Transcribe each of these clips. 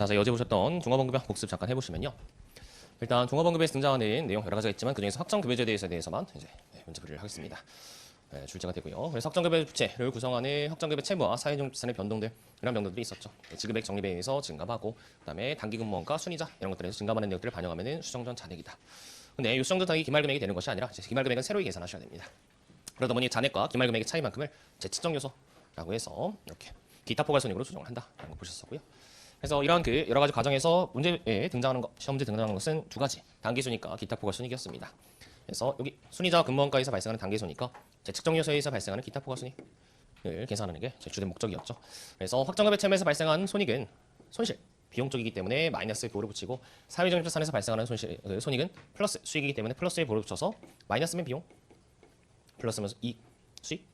자, 저희 어제 보셨던 종합원급여 복습 잠깐 해보시면요. 일단 종합원급여에서 등장하는 내용 여러 가지가 있지만 그중에서 확정급여제에 대해서만 이제 문제 풀이를 하겠습니다. 출제가 되고요. 그래서 확정급여 부채를 구성하는 확정급여 채무와 사회정산의 변동들 이런 변동들이 있었죠. 지급액 적립에 의해서 증감하고 그다음에 단기근무원가 순이자 이런 것들에서 증감하는 내용들을 반영하면은 수정전 잔액이다. 근데 이 수정전 잔액이 기말금액이 되는 것이 아니라 이제 기말금액은 새로이 계산하셔야 됩니다. 그러다 보니 잔액과 기말금액의 차이만큼을 재측정 요소라고 해서 이렇게 기타 포괄손익으로 조정을 한다라는 거 보셨었고요. 그래서 이러한 그 여러 가지 과정에서 문제에 등장하는 것, 시험 문제 등장하는 것은 두 가지, 단기순이익과 기타 포괄순이익이었습니다. 그래서 여기 순이자와 근무원가에서 발생하는 단기순이익과 재측정 요소에서 발생하는 기타 포괄순이익을 계산하는 게 제 주된 목적이었죠. 그래서 확정급여 채무에서 발생한 손익은 손실, 비용 쪽이기 때문에 마이너스의 보호를 붙이고 사회적립자산에서 발생하는 손익은 플러스 수익이기 때문에 플러스의 보호를 붙여서 마이너스면 비용, 플러스면 이익, 수익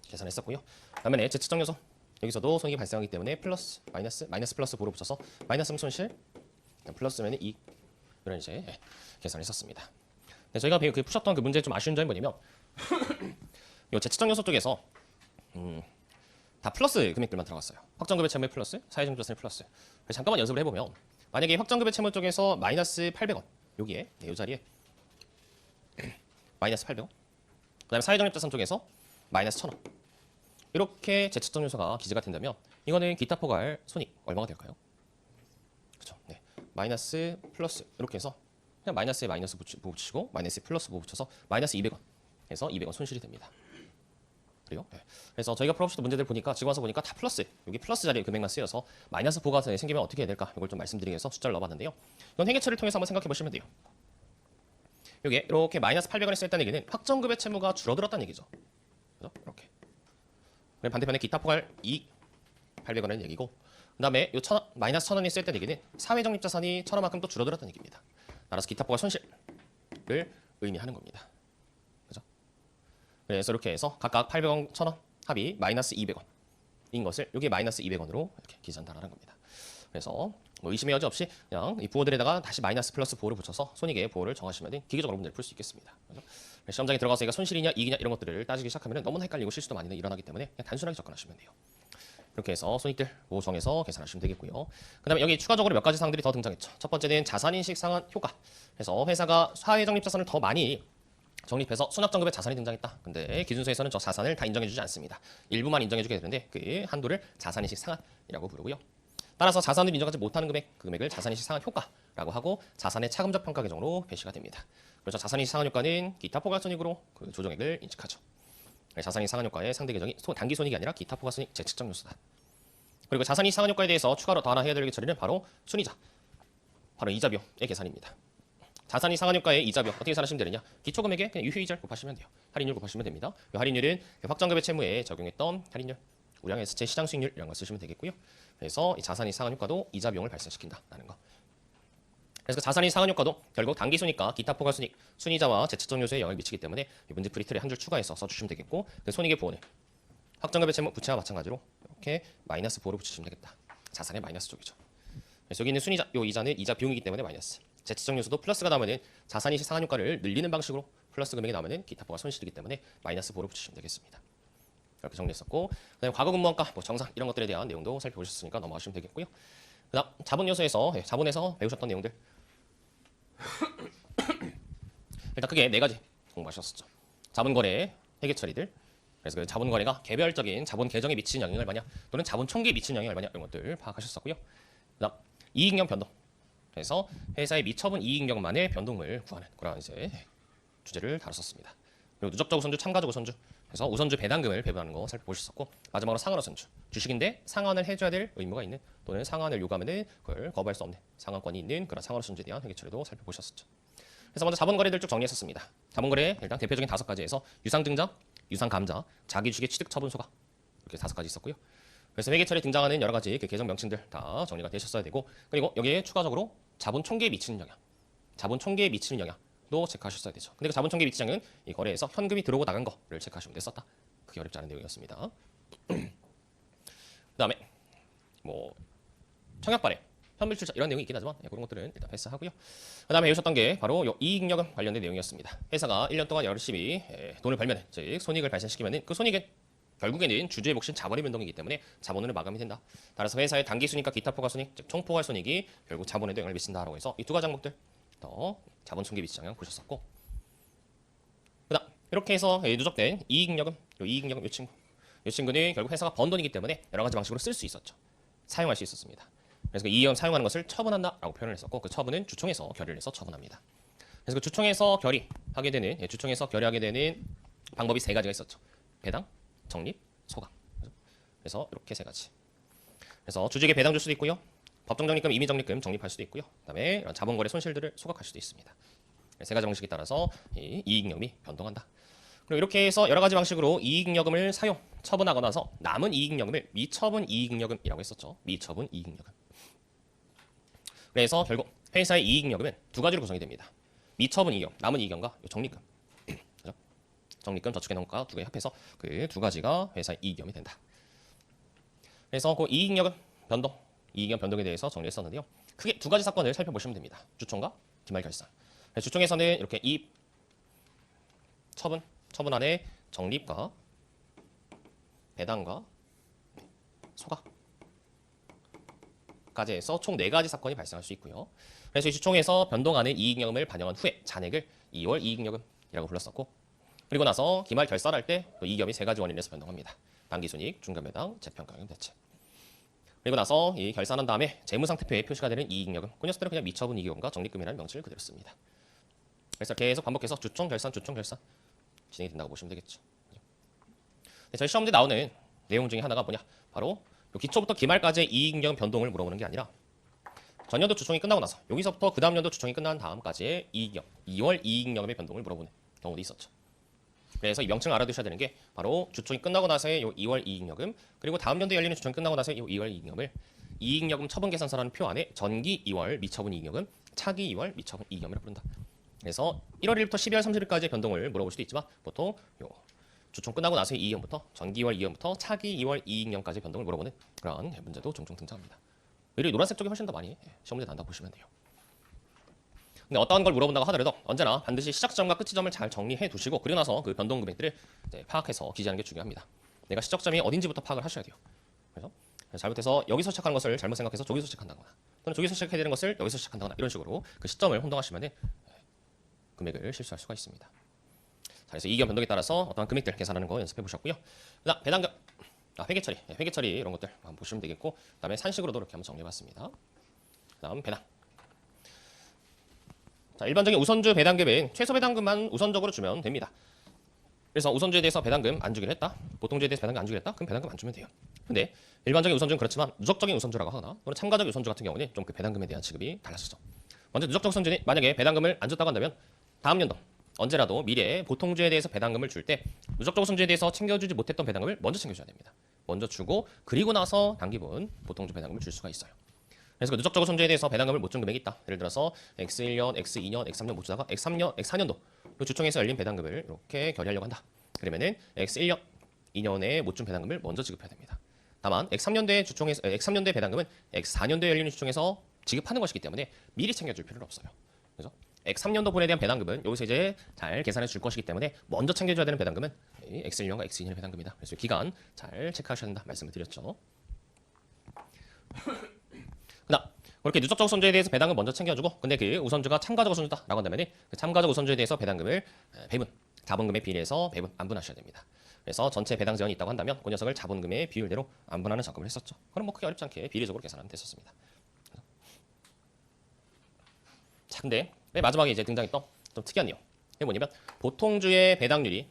계산했었고요. 그다음에 재측정 요소 여기서도 손익이 발생하기 때문에 플러스, 마이너스 플러스 보로 붙여서 마이너스면 손실, 플러스면 이익 이런 이제 계산을 했었습니다. 네, 저희가 그 푸셨던 그 문제의 좀 아쉬운 점이 뭐냐면 이 재측정 요소 쪽에서 다 플러스 금액들만 들어갔어요. 확정급여 채무의 플러스, 사회정립자산의 플러스. 그래서 잠깐만 연습을 해보면 만약에 확정급여 채무 쪽에서 마이너스 800원 여기에 이 자리에 마이너스 800원 그다음에 사회정립자산 쪽에서 마이너스 1000원 이렇게 재측정 요소가 기재가 된다면 이거는 기타 포괄 손익 얼마가 될까요? 그렇죠. 네. 마이너스 플러스 이렇게 해서 그냥 마이너스에 마이너스 붙이고 마이너스에 플러스 붙여서 마이너스 200원 해서 200원 손실이 됩니다. 그래요? 네. 그래서 저희가 풀어보셨던 문제들 보니까 지금 와서 보니까 다 플러스 여기 플러스 자리에 금액만 쓰여서 마이너스 보가 생기면 어떻게 해야 될까 이걸 좀 말씀드리기 위해서 숫자를 넣어봤는데요. 이건 회계처리를 통해서 한번 생각해 보시면 돼요. 이게 이렇게 마이너스 800원을 쓰였다는 얘기는 확정급여 채무가 줄어들었다는 얘기죠. 그죠? 이렇게. 반대편에 기타 포괄 이익 800원이라는 얘기고 그 다음에 요 마이너스 1000원이 쓸 때 얘기는 사회적립자산이 1000원만큼 또 줄어들었다는 얘기입니다. 따라서 기타 포괄 손실을 의미하는 겁니다. 그죠? 그래서 이렇게 해서 각각 800원, 1000원 합이 마이너스 200원인 것을 여기 마이너스 200원으로 이렇게 기재한다라는 겁니다. 그래서 뭐 의심의 여지 없이 그냥 이 부호들에다가 다시 마이너스 플러스 보호를 붙여서 손익의 보호를 정하시면 기계적으로 문제를 풀 수 있겠습니다. 그죠? 시험장에 들어가서 이게 손실이냐 이익이냐 이런 것들을 따지기 시작하면 너무나 헷갈리고 실수도 많이 일어나기 때문에 그냥 단순하게 접근하시면 돼요. 이렇게 해서 손익들 보호 정해서 계산하시면 되겠고요. 그 다음에 여기 추가적으로 몇 가지 사항들이 더 등장했죠. 첫 번째는 자산인식 상환 효과. 그래서 회사가 사회적립자산을 더 많이 적립해서 수납정급에 자산이 등장했다. 근데 기준서에서는 저 자산을 다 인정해주지 않습니다. 일부만 인정해주게 되는데 그 한도를 자산인식 상환이라고 부르고요. 따라서 자산을 인정하지 못하는 금액, 그 금액을 자산인식 상환 효과라고 하고 자산의 차감적 평가 계정으로 배시가 됩니다. 그래서 자산인식 상환 효과는 기타 포괄손익으로 그 조정액을 인식하죠. 자산인식 상환 효과의 상대 계정이 단기 손익이 아니라 기타 포괄손익 재측정 요소다. 그리고 자산인식 상환 효과에 대해서 추가로 더 하나 해야 될 처리는 바로 순이자, 바로 이자 비용의 계산입니다. 자산인식 상환 효과의 이자 비용 어떻게 계산하시면 되느냐? 기초 금액에 그냥 유효이자를 곱하시면 돼요. 할인율 곱하시면 됩니다. 이 할인율은 확정급여 채무에 적용했던 할인율, 우량에서 제 시장 수익률 이런 걸 쓰시면 되겠고요. 그래서 이 자산인식 상환 효과도 이자 비용을 발생시킨다라는 거. 그래서 그 자산인식 상환 효과도 결국 단기 손익과 기타 포괄 손익, 순이자와 재측정 요소에 영향을 미치기 때문에 이 문제 풀이 틀에 한 줄 추가해서 써주시면 되겠고 그 손익의 보호는 확정급여 채무 부채와 마찬가지로 이렇게 마이너스 보호를 붙이시면 되겠다. 자산의 마이너스 쪽이죠. 그래서 여기 있는 순이자, 요 이자는 이자 비용이기 때문에 마이너스. 재측정 요소도 플러스가 나오면은 자산인식 상환 효과를 늘리는 방식으로 플러스 금액이 나오면은 기타 포괄 손실이기 때문에 마이너스 보호를 붙이시면 되겠습니다. 이렇게 정리했었고, 그다음에 과거 근무원가, 뭐 정상 이런 것들에 대한 내용도 살펴보셨으니까 넘어가시면 되겠고요. 그다음 자본 요소에서 자본에서 배우셨던 내용들. 일단 크게 네 가지 공부하셨었죠. 자본 거래 회계 처리들. 그래서 그 자본 거래가 개별적인 자본 계정에 미치는 영향이 얼마냐, 또는 자본 총계에 미치는 영향이 얼마냐 이런 것들 파악하셨었고요. 그다음 이익령 변동. 그래서 회사의 미처분 이익령만의 변동을 구하는 그런 이제 주제를 다뤘었습니다. 그리고 누적적 우선주, 참가적 우선주. 그래서 우선주 배당금을 배분하는 거 살펴보셨었고 마지막으로 상환 우선주. 주식인데 상환을 해줘야 될 의무가 있는 또는 상환을 요구하면 그걸 거부할 수 없는 상환권이 있는 그런 상환 우선주에 대한 회계 처리도 살펴보셨었죠. 그래서 먼저 자본 거래들 쭉 정리했었습니다. 자본 거래 일단 대표적인 5가지에서 유상 등장, 유상 감자, 자기 주식 취득 처분 소각 이렇게 5가지 있었고요. 그래서 회계 처리에 등장하는 여러 가지 그 계정 명칭들 다 정리가 되셨어야 되고 그리고 여기에 추가적으로 자본 총계에 미치는 영향, 자본 총계에 미치는 영향도 체크하셨어야 되죠. 근데 그 자본 총계 미치는 영향은 이 거래에서 현금이 들어오고 나간 거를 체크하시면 됐었다. 그게 어렵지 않은 내용이었습니다. 그다음에 뭐 청약 발행, 현물 출자 이런 내용이 있긴 하지만 그런 것들은 일단 패스하고요. 그다음에 배우셨던 게 바로 요 이익여금 관련된 내용이었습니다. 회사가 1년 동안 열심히 돈을 벌면, 즉 손익을 발생시키면 그 손익은 결국에는 주주의 몫인 자본의 변동이기 때문에 자본으로 마감이 된다. 따라서 회사의 단기 순이익과 기타 포괄손익, 즉 총포괄 손익이 결국 자본에도 영향을 미친다라고 해서 이 두 가지 항목들 더 자본 총계 미치 영향 보셨었고, 그다음 이렇게 해서 누적된 이익잉여금, 이 친구는 결국 회사가 번 돈이기 때문에 여러 가지 방식으로 쓸 수 있었죠. 사용할 수 있었습니다. 그래서 그 이익여금 사용하는 것을 처분한다라고 표현을 했었고, 그 처분은 주총에서 결의를 해서 처분합니다. 그래서 그 주총에서 결의하게 되는 주총에서 결의하게 되는 방법이 세 가지가 있었죠. 배당, 적립, 소각. 그래서 이렇게 세 가지. 그래서 주주에게 배당 줄 수도 있고요. 법정 적립금, 임의 적립금 적립할 수도 있고요. 그다음에 이런 자본거래 손실들을 소각할 수도 있습니다. 세 가지 방식에 따라서 이 이익잉여금이 변동한다. 그리고 이렇게 해서 여러 가지 방식으로 이익잉여금을 사용, 처분하고 나서 남은 이익잉여금을 미처분 이익잉여금이라고 했었죠. 미처분 이익잉여금. 그래서 결국 회사의 이익잉여금은 두 가지로 구성이 됩니다. 미처분 이익여금, 남은 이익여금과 적립금. 그죠? 적립금, 저축의 성과 두 개 합해서 그 두 가지가 회사의 이익여금이 된다. 그래서 그 이익여금 변동, 이익여금 변동에 대해서 정리했었는데요. 크게 두 가지 사건을 살펴보시면 됩니다. 주총과 기말 결산. 주총에서는 이렇게 이입, 처분 안에 적립과 배당과 소각까지 해서 총 4가지 사건이 발생할 수 있고요. 그래서 이 주총에서 변동하는 이익여금을 반영한 후에 잔액을 2월 이익여금이라고 불렀었고, 그리고 나서 기말 결산할 때 이익여금이 3가지 원인에서 변동합니다. 단기순이익, 중간배당, 재평가금 대체. 그리고 나서 이 결산한 다음에 재무상태표에 표시가 되는 이익여금, 그 녀석들은 그냥 미처분 이익여금과 적립금이라는 명칭을 그대로 씁니다. 그래서 계속 반복해서 주총 결산 진행이 된다고 보시면 되겠죠. 저희 시험 문제 나오는 내용 중에 하나가 뭐냐? 바로 기초부터 기말까지의 이익여금 변동을 물어보는 게 아니라 전년도 주총이 끝나고 나서 여기서부터 그 다음 연도 주총이 끝난 다음까지의 이익여금, 2월 이익여금의 변동을 물어보는 경우도 있었죠. 그래서 이 명칭을 알아두셔야 되는 게 바로 주총이 끝나고 나서의 요 2월 이익여금, 그리고 다음 연도에 열리는 주총이 끝나고 나서의 요 2월 이익여금을 이익여금 처분 계산서라는 표 안에 전기 2월 미처분 이익여금, 차기 2월 미처분 이익여금이라고 부른다. 그래서 1월 1일부터 12월 30일까지의 변동을 물어볼 수도 있지만 보통 요 주총 끝나고 나서의 이익여금부터 전기 2월 이익여금부터 차기 2월 이익여금까지 변동을 물어보는 그런 문제도 종종 등장합니다. 오히려 노란색 쪽이 훨씬 더 많이 시험 문제 난다고 보시면 돼요. 근데 어떠한 걸 물어본다고 하더라도 언제나 반드시 시작 지점과 끝 지점을 잘 정리해 두시고, 그리고 나서 그 변동 금액들을 파악해서 기재하는 게 중요합니다. 내가 시작점이 어딘지부터 파악을 하셔야 돼요. 그래서 잘못해서 여기서 시작하는 것을 잘못 생각해서 저기서 시작한다거나, 또는 저기서 시작해야 되는 것을 여기서 시작한다거나, 이런 식으로 그 시점을 혼동하시면 금액을 실수할 수가 있습니다. 자, 그래서 이익여금 변동에 따라서 어떠한 금액들 계산하는 거 연습해 보셨고요. 그다음 배당금, 회계 처리 이런 것들 한번 보시면 되겠고, 그다음에 산식으로도 이렇게 한번 정리해봤습니다. 그다음 배당. 자, 일반적인 우선주 배당금은 최소 배당금만 우선적으로 주면 됩니다. 그래서 우선주에 대해서 배당금 안 주기로 했다, 보통주에 대해서 배당금 안 주기로 했다, 그럼 배당금 안 주면 돼요. 근데 일반적인 우선주는 그렇지만 누적적인 우선주라고 하거나 또는 참가적인 우선주 같은 경우는 좀 그 배당금에 대한 지급이 달라지죠. 먼저 누적적 우선주는 만약에 배당금을 안 줬다고 한다면 다음 연도 언제라도 미래에 보통주에 대해서 배당금을 줄 때 누적적 우선주에 대해서 챙겨주지 못했던 배당금을 먼저 챙겨줘야 됩니다. 먼저 주고 그리고 나서 단기분 보통주 배당금을 줄 수가 있어요. 그래서 그 누적적 우선주에 대해서 배당금을 못 준 금액이 있다. 예를 들어서 X1년, X2년, X3년 못 주다가 X3년, X4년도 주총에서 열린 배당금을 이렇게 결의하려고 한다. 그러면은 X1년, 2년에 못 준 배당금을 먼저 지급해야 됩니다. 다만 X3년도의 배당금은 X4년도에 열리는 주총에서 지급하는 것이기 때문에 미리 챙겨줄 필요는 없어요. 그래서 X3년도 분에 대한 배당금은 여기서 이제 잘 계산해 줄 것이기 때문에 먼저 챙겨줘야 되는 배당금은 X1년과 X2년의 배당금이다. 그래서 기간 잘 체크하셔야 된다 말씀을 드렸죠. 그다음 그렇게 누적적 우선주에 대해서 배당금 먼저 챙겨주고, 근데 그 우선주가 참가적 우선주다라고 한다면 그 참가적 우선주에 대해서 배당금을 배분, 자본금에 비례해서 배분, 안분하셔야 됩니다. 그래서 전체 배당 제한이 있다고 한다면 그 녀석을 자본금의 비율대로 안분하는 작업을 했었죠. 그럼 뭐 크게 어렵지 않게 비례적으로 계산하면 됐었습니다. 자, 근데 맨 마지막에 이제 등장했던 좀 특이한 내용. 이게 뭐냐면 보통주의 배당률이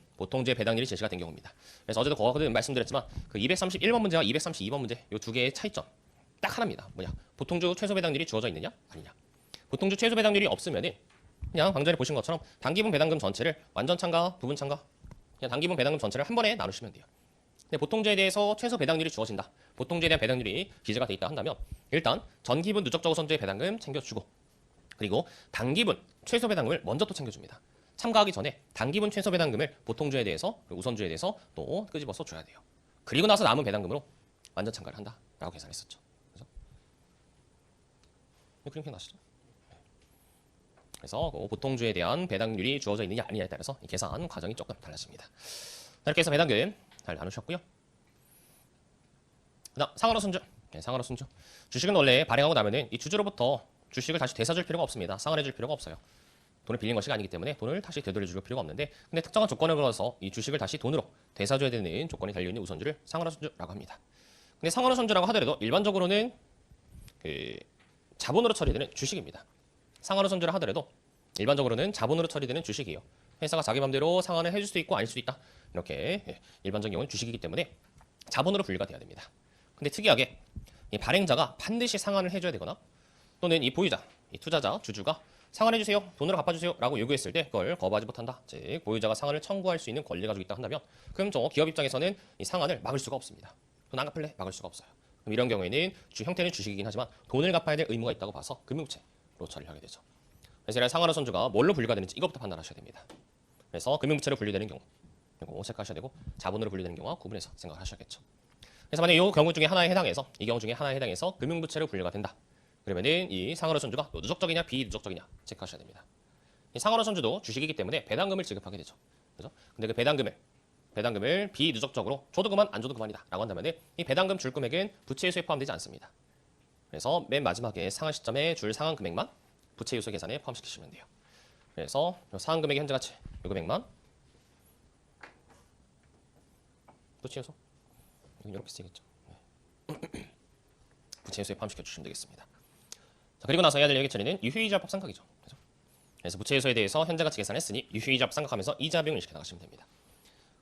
제시가 된 경우입니다. 그래서 어제도 거기서 말씀드렸지만 그 231번 문제와 232번 문제 이 두 개의 차이점 딱 하나입니다. 뭐냐? 보통주 최소 배당률이 주어져 있느냐 아니냐. 보통주 최소 배당률이 없으면은 그냥 방금 전에 보신 것처럼 단기분 배당금 전체를 완전 참가, 부분 참가, 그냥 단기분 배당금 전체를 한 번에 나누시면 돼요. 근데 보통주에 대해서 최소 배당률이 주어진다, 보통주에 대한 배당률이 기재가 돼 있다 한다면 일단 전기분 누적적 우선주의 배당금 챙겨주고, 그리고 단기분 최소 배당금을 먼저 또 챙겨줍니다. 참가하기 전에 단기분 최소 배당금을 보통주에 대해서, 우선주에 대해서 또 끄집어서 줘야 돼요. 그리고 나서 남은 배당금으로 완전 참가를 한다라고 계산했었죠. 그래서 그림 기억나시죠? 그래서 보통주에 대한 배당률이 주어져 있느냐 아니냐에 따라서 이 계산 과정이 조금 달라집니다. 이렇게 해서 배당금 잘 나누셨고요. 그다음 상환호 손주. 네, 상환호 손주. 주식은 원래 발행하고 나면은 이 주주로부터 주식을 다시 되사줄 필요가 없습니다. 상환해줄 필요가 없어요. 돈을 빌린 것이 아니기 때문에 돈을 다시 되돌려줄 필요가 없는데, 근데 특정한 조건을 걸어서 이 주식을 다시 돈으로 되사줘야 되는 조건이 달려있는 우선주를 상환호 손주라고 합니다. 근데 상환호 손주라고 하더라도 일반적으로는 그 자본으로 처리되는 주식입니다. 상환호 손주라 하더라도 일반적으로는 자본으로 처리되는 주식이에요. 회사가 자기 맘대로 상환을 해줄 수도 있고 아닐 수도 있다. 이렇게 일반적인 경우는 주식이기 때문에 자본으로 분류가 돼야 됩니다. 근데 특이하게 이 발행자가 반드시 상환을 해줘야 되거나 또는 이 보유자, 이 투자자, 주주가 상환해주세요, 돈으로 갚아주세요 라고 요구했을 때 그걸 거부하지 못한다. 즉 보유자가 상환을 청구할 수 있는 권리가 가지고 있다 한다면, 그럼 저 기업 입장에서는 이 상환을 막을 수가 없습니다. 돈 안 갚을래? 막을 수가 없어요. 그럼 이런 경우에는 형태는 주식이긴 하지만 돈을 갚아야 될 의무가 있다고 봐서 금융부채로 처리를 하게 되죠. 그래서 상환호 손주가 뭘로 분류가 되는지 이것부터 판단하셔야 됩니다. 그래서 금융부채로 분류되는 경우 이거 체크하셔야 되고, 자본으로 분류되는 경우와 구분해서 생각하셔야겠죠. 그래서 만약 이 경우 중에 하나에 해당해서 금융부채로 분류가 된다. 그러면은 이 상환호 손주가 누적적이냐 비누적적이냐 체크하셔야 됩니다. 이 상환호 손주도 주식이기 때문에 배당금을 지급하게 되죠. 그죠? 근데 그 배당금을 비누적적으로 줘도 그만 안 줘도 그만이다 라고 한다면 이 배당금 줄 금액은 부채 요소에 포함되지 않습니다. 그래서 맨 마지막에 상환 시점에 줄 상환 금액만 부채 요소 계산에 포함시키시면 돼요. 그래서 상환 금액의 현재 가치 요 금액만 부채 요소 이건 이렇게 쓰겠죠. 부채 요소에 포함시켜 주시면 되겠습니다. 자, 그리고 나서 해야 될 얘기 처리는 유효이자 합산각이죠. 그죠? 그래서 부채 요소에 대해서 현재 가치 계산했으니 유효이자 합산각하면서 이자 비용 인식해 나가시면 됩니다.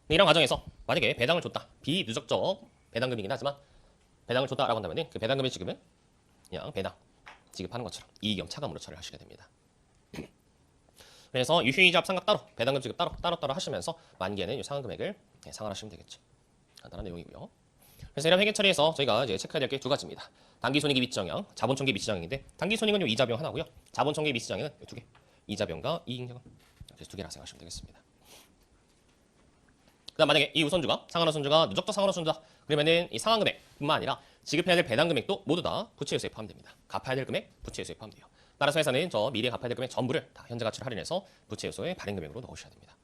이런 과정에서 만약에 배당을 줬다, 비누적적 배당금이긴 하지만 배당을 줬다라고 한다면 그 배당금의 지급은 그냥 배당 지급하는 것처럼 이익 차감으로 처리를 하시게 됩니다. 그래서 유효이자 합산각 따로, 배당금 지급 따로 하시면서 만기에는 이 상환 금액을 상환하시면 되겠죠. 간단한 내용이고요. 그래서 이런 회계 처리에서 저희가 이제 체크해야 될 게 두 가지입니다. 단기 손익이 미지정형, 자본 총계 미지정형인데 단기 손익은 요 이자 비용 하나고요. 자본 총계 미지정형은 요 두 개. 이자 비용과 이익 요금. 그래서 두 개라 생각하시면 되겠습니다. 그다음 만약에 이 우선주가 상환호 손주가 누적적 상환호 손주다. 그러면은 이 상환 금액뿐만 아니라 지급해야 될 배당 금액도 모두 다 부채 요소에 포함됩니다. 갚아야 될 금액 부채 요소에 포함돼요. 따라서 회사는 저 미래에 갚아야 될 금액 전부를 다 현재 가치를 할인해서 부채 요소에 발행 금액으로 넣으셔야 됩니다.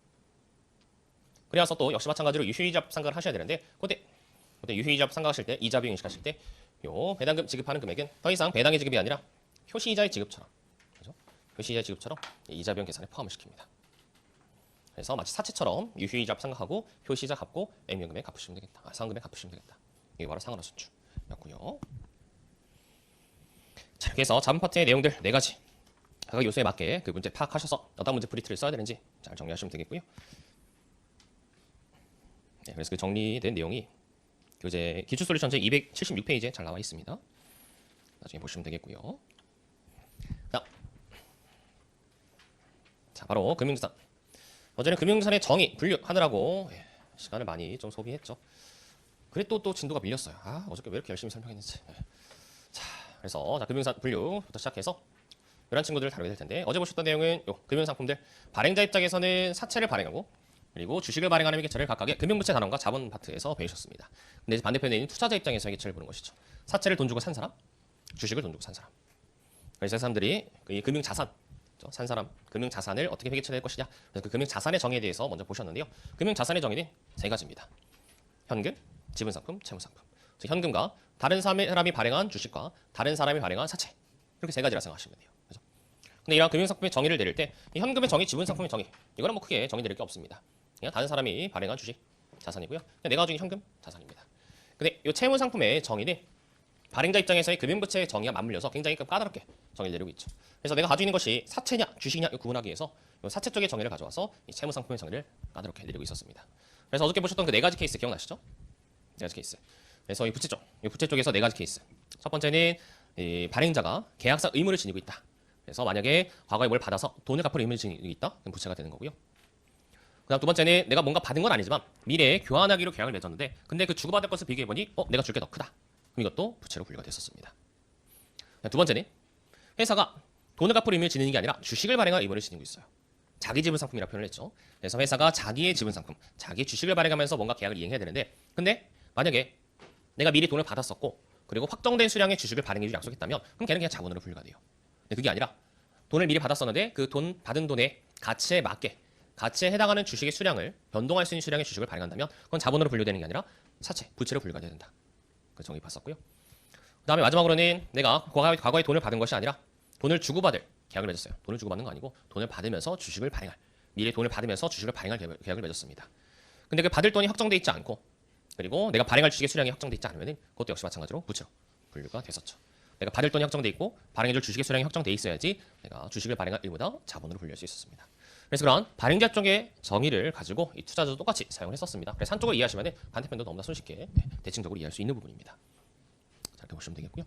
그래서 또 역시 마찬가지로 유효이자 합산각을 하셔야 되는데 그때 유효이자 합산각하실 때 이자 비용 인식하실 때 요 배당금 지급하는 금액은 더 이상 배당의 지급이 아니라 효시이자의 지급처럼, 그죠? 효시이자의 지급처럼 이자 비용 계산에 포함을 시킵니다. 그래서 마치 사채처럼 유효이자 합산각하고 효시이자 갚고 액면금액 갚으시면 되겠다. 상금액 갚으시면 되겠다. 이게 바로 상환호 손주였고요. 자, 이렇게 해서 자본 파트의 내용들 4가지 각 요소에 맞게 그 문제 파악하셔서 어떤 문제 프리트를 써야 되는지 잘 정리하시면 되겠고요. 네, 그래서 그 정리된 내용이 교재 기출 솔루션 제 276페이지에 잘 나와 있습니다. 나중에 보시면 되겠고요. 자, 바로 금융자산. 어제는 금융자산의 정의 분류하느라고 시간을 많이 좀 소비했죠. 그래 또 진도가 밀렸어요. 어저께 왜 이렇게 열심히 설명했는지. 자, 그래서 금융자산 분류부터 시작해서 이런 친구들을 다루게 될 텐데, 어제 보셨던 내용은 요 금융상품들 발행자 입장에서는 사채를 발행하고 그리고 주식을 발행하는 회계처리를 각각의 금융부채 단원과 자본 파트에서 배우셨습니다. 근데 이제 반대편에 있는 투자자 입장에서 회계처리를 보는 것이죠. 사채를 돈 주고 산 사람, 주식을 돈 주고 산 사람. 그래서 사람들이 이 금융자산, 산 사람, 금융자산을 어떻게 회계처리할 것이냐. 그래서 그 금융자산의 정의에 대해서 먼저 보셨는데요. 금융자산의 정의는 3가지입니다. 현금, 지분상품, 채무상품. 즉 현금과 다른 사람이 발행한 주식과 다른 사람이 발행한 사채. 이렇게 3가지라 생각하시면 돼요. 그죠? 근데 이런 금융상품의 정의를 내릴 때 이 현금의 정의, 지분상품의 정의, 이거는 뭐 크게 정의 내릴 게 없습니다. 그냥 다른 사람이 발행한 주식, 자산이고요. 그냥 내가 가지고 있는 현금, 자산입니다. 근데 이 채무상품의 정의는 발행자 입장에서의 금융부채의 정의와 맞물려서 굉장히 까다롭게 정의를 내리고 있죠. 그래서 내가 가지고 있는 것이 사채냐 주식이냐 구분하기 위해서 이 사채 쪽의 정의를 가져와서 이 채무상품의 정의를 까다롭게 내리고 있었습니다. 그래서 어저께 보셨던 그 4가지 케이스 기억나시죠? 4가지 케이스. 그래서 이 부채 쪽에서 4가지 케이스. 첫 번째는 이 발행자가 계약상 의무를 지니고 있다. 그래서 만약에 과거에 뭘 받아서 돈을 갚을 의무를 지니고 있다. 그럼 부채가 되는 거고요. 그다음 두 번째는 내가 뭔가 받은 건 아니지만 미래에 교환하기로 계약을 맺었는데 근데 그 주고받을 것을 비교해보니 내가 줄 게 더 크다. 그럼 이것도 부채로 분류가 됐었습니다. 두 번째는 회사가 돈을 갚을 의무를 지니는 게 아니라 주식을 발행할 의무를 지니고 있어요. 자기 지분 상품이라고 표현을 했죠. 그래서 회사가 자기의 지분 상품, 자기 주식을 발행하면서 뭔가 계약을 이행해야 되는데 근데 만약에 내가 미리 돈을 받았었고 그리고 확정된 수량의 주식을 발행해주기로 약속했다면 그럼 걔는 그냥 자본으로 분류가 돼요. 근데 그게 아니라 돈을 미리 받았었는데 그 돈 받은 돈의 가치에 맞게 가치에 해당하는 주식의 수량을 변동할 수 있는 수량의 주식을 발행한다면 그건 자본으로 분류되는 게 아니라 사채, 부채로 분류가 된다. 그 정의 봤었고요. 그 다음에 마지막으로는 내가 과거에 돈을 받은 것이 아니라 돈을 주고받을 계약을 맺었어요. 돈을 주고받는 거 아니고 돈을 받으면서 주식을 발행할, 미래 돈을 받으면서 주식을 발행할 계약을 맺었습니다. 근데 그 받을 돈이 확정돼 있지 않고 그리고 내가 발행할 주식의 수량이 확정돼 있지 않으면 그것도 역시 마찬가지로 부채로 분류가 됐었죠. 내가 받을 돈이 확정돼 있고 발행해줄 주식의 수량이 확정돼 있어야지 내가 주식을 발행할 의무다 자본으로 분류할 수 있었습니다. 그래서 그런 발행자 쪽의 정의를 가지고 이 투자자도 똑같이 사용을 했었습니다. 그래서 한쪽을 이해하시면 반대편도 너무나 손쉽게 대칭적으로 이해할 수 있는 부분입니다. 자, 이렇게 보시면 되겠고요.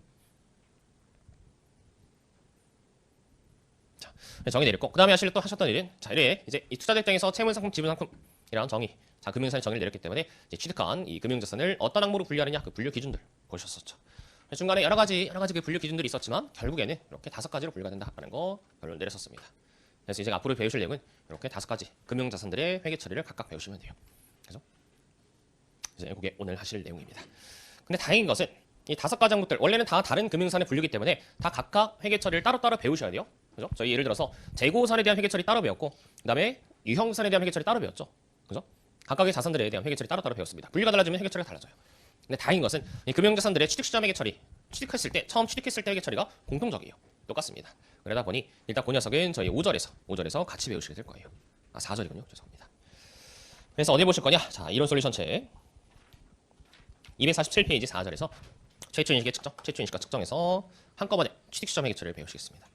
자, 정의 내렸고 그 다음에 또 하셨던 일은 자, 이래 이제 이 투자자 입장에서 채무상품, 지분상품이라는 정의, 자 금융자산의 정의를 내렸기 때문에 이제 취득한 이 금융자산을 어떤 항목으로 분류하느냐 그 분류 기준들 보셨었죠. 중간에 여러 가지 그 분류 기준들이 있었지만 결국에는 이렇게 5가지로 분류가 된다라는 거 결론 내렸었습니다. 그래서 이제 앞으로 배우실 내용은 이렇게 5가지 금융자산들의 회계 처리를 각각 배우시면 돼요. 그래서 이제 그게 오늘 하실 내용입니다. 근데 다행인 것은 이 5가지 항목들 원래는 다 다른 금융산의 분류이기 때문에 다 각각 회계 처리를 따로따로 배우셔야 돼요. 그죠? 저희 예를 들어서 재고산에 대한 회계 처리 따로 배웠고 그다음에 유형산에 대한 회계 처리 따로 배웠죠. 그죠? 각각의 자산들에 대한 회계 처리 따로따로 배웠습니다. 분류가 달라지면 회계 처리가 달라져요. 근데 다행인 것은 이 금융자산들의 취득 시점 회계 처리, 처음 취득했을 때 회계 처리가 공통적이에요. 똑같습니다. 그러다 보니 일단 그 녀석은 저희 5절에서 같이 배우시게 될 거예요. 4절이군요. 죄송합니다. 그래서 어디 보실 거냐? 자, 이론 솔루션 책 247페이지 4절에서 최초 인식의 측정, 최초 인식과 측정에서 한꺼번에 취득 시점 회계 처리를 배우시겠습니다.